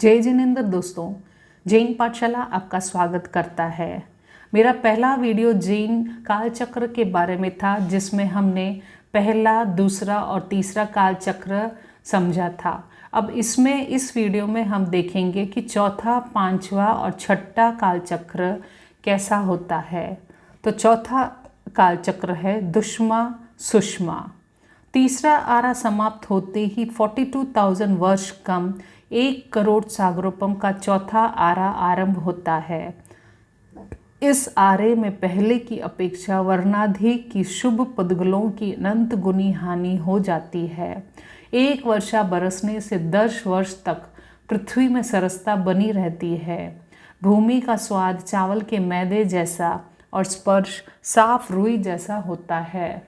जय जिनेंद्र दोस्तों, जैन पाठशाला आपका स्वागत करता है। मेरा पहला वीडियो जैन कालचक्र के बारे में था, जिसमें हमने पहला, दूसरा और तीसरा कालचक्र समझा था। अब इस वीडियो में हम देखेंगे कि चौथा, पांचवा और छठा कालचक्र कैसा होता है। तो चौथा कालचक्र है दुष्मा सुषमा। तीसरा आरा समाप्त होते ही 42,000 वर्ष कम 1 करोड़ सागरोपम का चौथा आरा आरंभ होता है। इस आरे में पहले की अपेक्षा वर्णाधि की शुभ पदगलों की अनंत गुनी हानि हो जाती है। 1 वर्षा बरसने से 10 वर्ष तक पृथ्वी में सरसता बनी रहती है। भूमि का स्वाद चावल के मैदे जैसा और स्पर्श साफ रुई जैसा होता है।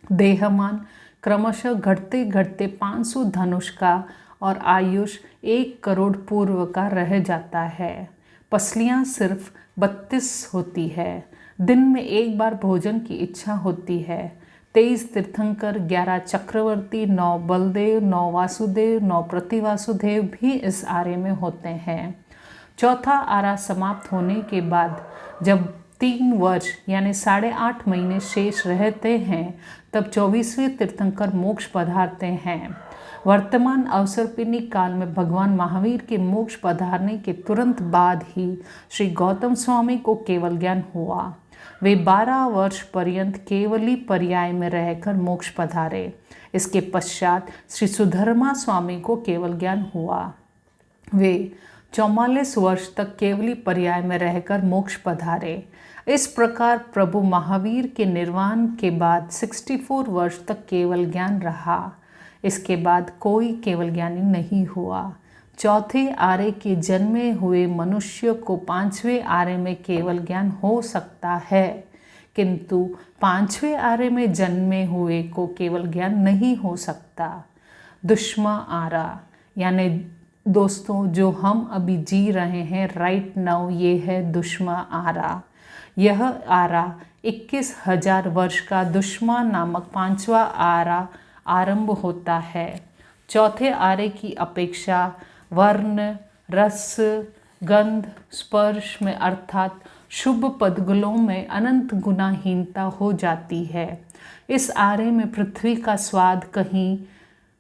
देहमान क्रमशः घटते घटते 500 धनुष का और आयुष 1 करोड़ पूर्व का रह जाता है। पसलियाँ सिर्फ 32 होती है। दिन में एक बार भोजन की इच्छा होती है। 23 तीर्थंकर, 11 चक्रवर्ती, 9 बलदेव, 9 वासुदेव, 9 प्रतिवासुदेव भी इस आरे में होते हैं। चौथा आरा समाप्त होने के बाद जब 3 वर्ष यानी 8.5 महीने शेष रहते हैं, तब 24वें तीर्थंकर मोक्ष पधारते हैं। वर्तमान अवसर्पिणी काल में भगवान महावीर के मोक्ष पधारने के तुरंत बाद ही श्री गौतम स्वामी को केवल ज्ञान हुआ। वे 12 वर्ष पर्यंत केवली पर्याय में रहकर मोक्ष पधारे। इसके पश्चात श्री सुधर्मा स्वामी को केवल ज्ञान हुआ। वे 44 वर्ष तक केवली पर्याय में रहकर मोक्ष पधारे। इस प्रकार प्रभु महावीर के निर्वाण के बाद 64 वर्ष तक केवल ज्ञान रहा। इसके बाद कोई केवल ज्ञानी नहीं हुआ। चौथे आरे के जन्मे हुए मनुष्य को 5वें आरे में केवल ज्ञान हो सकता है, किंतु 5वें आरे में जन्मे हुए को केवल ज्ञान नहीं हो सकता। दुष्मा आरा यानी दोस्तों जो हम अभी जी रहे हैं राइट नाउ, ये है दुष्मा आरा। यह आरा 21,000 वर्ष का दुष्मा नामक 5वां आरा आरंभ होता है। चौथे आरे की अपेक्षा वर्ण, रस, गंध, स्पर्श में अर्थात शुभ पदगुलों में अनंत गुणाहीनता हो जाती है। इस आरे में पृथ्वी का स्वाद कहीं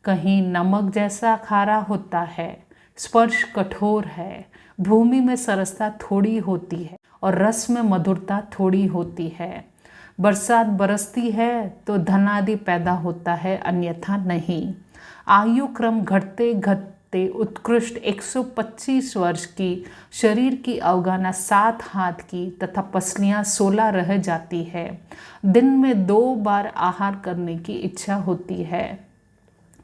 कहीं नमक जैसा खारा होता है। स्पर्श कठोर है। भूमि में सरसता थोड़ी होती है और रस में मधुरता थोड़ी होती है। बरसात बरसती है तो धनादि पैदा होता है, अन्यथा नहीं। आयु क्रम घटते घटते उत्कृष्ट 125 वर्ष की, शरीर की अवगाना 7 हाथ की तथा पसलियाँ 16 रह जाती है। दिन में 2 बार आहार करने की इच्छा होती है।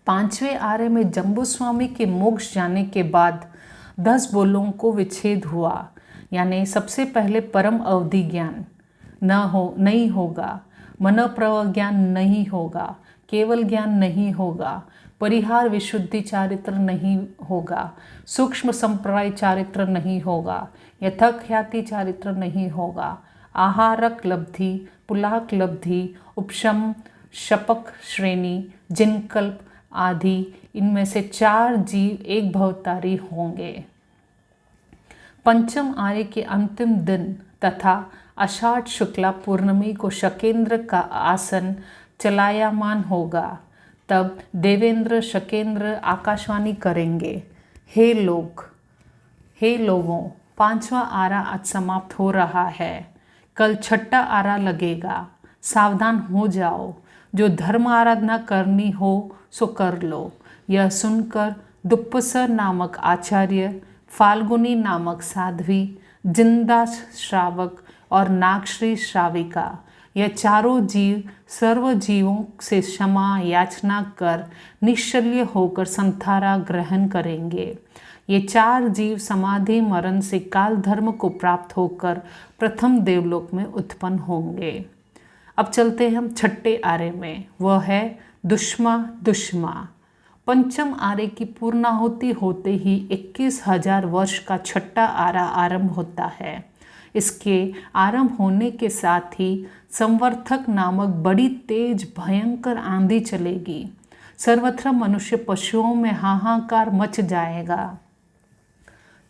5वें आरे में जम्बू स्वामी के मोक्ष जाने के बाद 10 बोलों को विच्छेद हुआ, यानी सबसे पहले परम अवधि ज्ञान नहीं होगा, मन प्रज्ञान नहीं होगा, केवल ज्ञान नहीं होगा, परिहार विशुद्धि चारित्र नहीं होगा, सूक्ष्म संप्राय चारित्र नहीं होगा, यथाख्याति चारित्र नहीं होगा, आहारक लब्धि, पुलाक लब्धि, उपशम, शपक श्रेणी, जिनकल्प आदि, इनमें से 4 जीव एक भवतारी होंगे। पंचम आर्य के अंतिम दिन तथा आषाढ़ शुक्ला पूर्णिमा को शकेंद्र का आसन चलायमान होगा। तब देवेंद्र शकेंद्र आकाशवाणी करेंगे, हे लोगों, 5वां आरा आज समाप्त हो रहा है। कल छठा आरा लगेगा। सावधान हो जाओ। जो धर्म आराधना करनी हो सो कर लो। यह सुनकर दुप्पसर नामक आचार्य, फाल्गुनी नामक साध्वी, जिंदा श्रावक और नागश्री श्राविका, यह चारों जीव सर्व जीवों से क्षमा याचना कर निश्चल्य होकर संथारा ग्रहण करेंगे। ये 4 जीव समाधि मरण से काल धर्म को प्राप्त होकर प्रथम देवलोक में उत्पन्न होंगे। अब चलते हम छठे आरे में, वह है दुष्मा। पंचम आरे की पूर्णाहुति होते ही 21,000 वर्ष का छठा आरा आरंभ होता है। इसके आरंभ होने के साथ ही संवर्धक नामक बड़ी तेज भयंकर आंधी चलेगी। सर्वत्र मनुष्य पशुओं में हाहाकार मच जाएगा।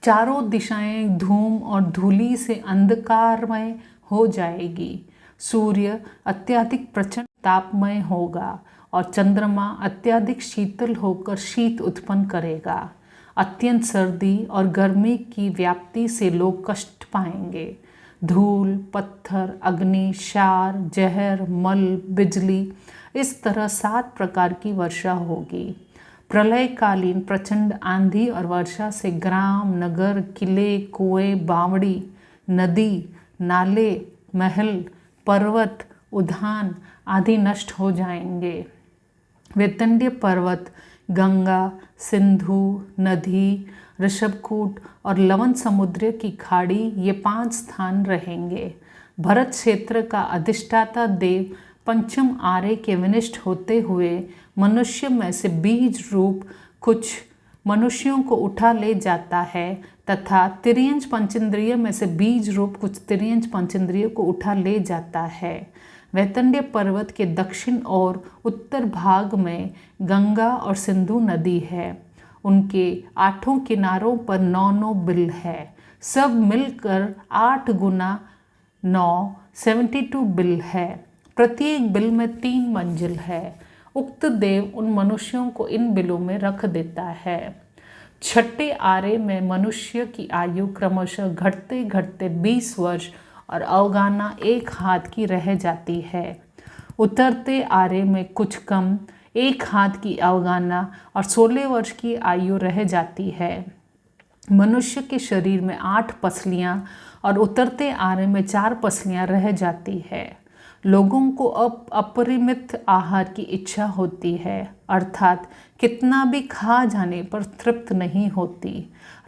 चारों दिशाएं धूम और धूली से अंधकारमय हो जाएगी। सूर्य अत्यधिक प्रचंड तापमय होगा और चंद्रमा अत्यधिक शीतल होकर शीत उत्पन्न करेगा। अत्यंत सर्दी और गर्मी की व्याप्ति से लोग कष्ट पाएंगे। धूल, पत्थर, अग्नि, क्षार, जहर, मल, बिजली, इस तरह 7 प्रकार की वर्षा होगी। प्रलयकालीन प्रचंड आंधी और वर्षा से ग्राम, नगर, किले, कुएं, बावड़ी, नदी, नाले, महल, पर्वत, उद्यान आदि नष्ट हो जाएंगे। वेतंड्य पर्वत, गंगा, सिंधु नदी, ऋषभकूट और लवण समुद्र की खाड़ी, ये 5 स्थान रहेंगे। भरत क्षेत्र का अधिष्ठाता देव पंचम आरे के विनिष्ट होते हुए मनुष्य में से बीज रूप कुछ मनुष्यों को उठा ले जाता है तथा तिर्यंच पंचेंद्रिय में से बीज रूप कुछ तिर्यंच पंचेंद्रिय को उठा ले जाता है। वैतंड्य पर्वत के दक्षिण और उत्तर भाग में गंगा और सिंधु नदी है। उनके 8 किनारों पर 9 बिल है। सब मिलकर 8 गुना 9 72 बिल है। प्रत्येक बिल में 3 मंजिल है। उक्त देव उन मनुष्यों को इन बिलों में रख देता है। छठे आरे में मनुष्य की आयु क्रमशः घटते घटते 20 वर्ष और अवगाना 1 हाथ की रह जाती है। उतरते आरे में कुछ कम 1 हाथ की अवगाना और 16 वर्ष की आयु रह जाती है। मनुष्य के शरीर में 8 पसलियां और उतरते आरे में 4 पसलियां रह जाती है। लोगों को अपरिमित आहार की इच्छा होती है, अर्थात कितना भी खा जाने पर तृप्त नहीं होती।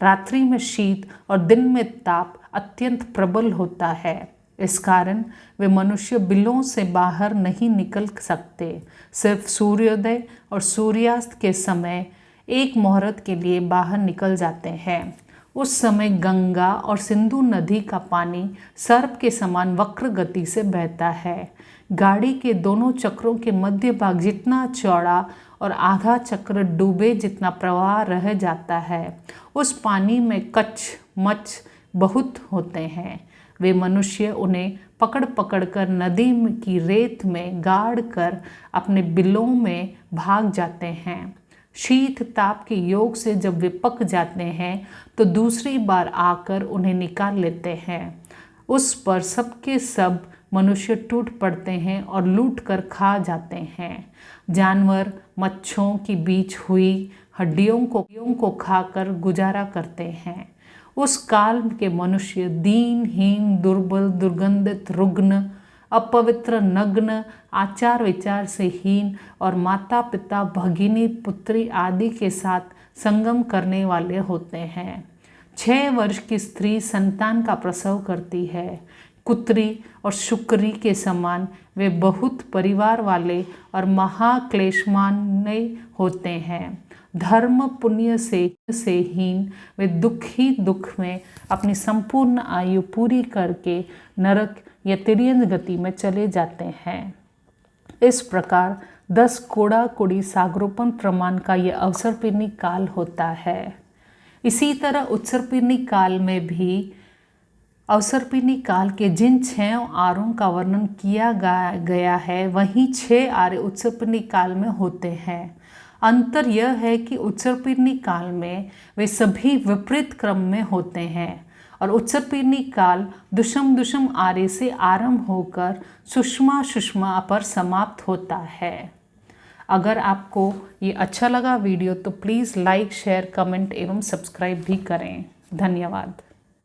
रात्रि में शीत और दिन में ताप अत्यंत प्रबल होता है। इस कारण वे मनुष्य बिलों से बाहर नहीं निकल सकते। सिर्फ सूर्योदय और सूर्यास्त के समय एक मुहूर्त के लिए बाहर निकल जाते हैं। उस समय गंगा और सिंधु नदी का पानी सर्प के समान वक्र गति से बहता है। गाड़ी के दोनों चक्रों के मध्य भाग जितना चौड़ा और आधा चक्र डूबे जितना प्रवाह रह जाता है। उस पानी में कच्छ मच्छ बहुत होते हैं। वे मनुष्य उन्हें पकड़ पकड़ कर नदी की रेत में गाड़ कर अपने बिलों में भाग जाते हैं। शीत ताप के योग से जब वे पक जाते हैं तो दूसरी बार आकर उन्हें निकाल लेते हैं। उस पर सबके सब मनुष्य टूट पड़ते हैं और लूट कर खा जाते हैं। जानवर मच्छों के बीच हुई हड्डियों को खाकर गुजारा करते हैं। उस काल के मनुष्य दीनहीन, दुर्बल, दुर्गंधित, रुग्ण, अपवित्र, नग्न, आचार विचार से हीन और माता पिता, भगिनी, पुत्री आदि के साथ संगम करने वाले होते हैं। 6 वर्ष की स्त्री संतान का प्रसव करती है। कुत्री और शुक्री के समान वे बहुत परिवार वाले और महाक्लेशमान्य होते हैं। धर्म पुण्य से हीन वे दुख ही दुख में अपनी संपूर्ण आयु पूरी करके नरक या तिर्यंच गति में चले जाते हैं। इस प्रकार 10 कोड़ा कोड़ी सागरोपण प्रमाण का यह अवसर्पिणी काल होता है। इसी तरह उत्सर्पिणी काल में भी अवसर्पिणी काल के जिन 6 आरों का वर्णन किया गया है वहीं 6 आर्य उत्सर्पिणी काल में होते हैं। अंतर यह है कि उत्सर्पिणी काल में वे सभी विपरीत क्रम में होते हैं और उत्सर्पिणी काल दुषम आर्य से आरंभ होकर सुषमा पर समाप्त होता है। अगर आपको ये अच्छा लगा वीडियो तो प्लीज़ लाइक, शेयर, कमेंट एवं सब्सक्राइब भी करें। धन्यवाद।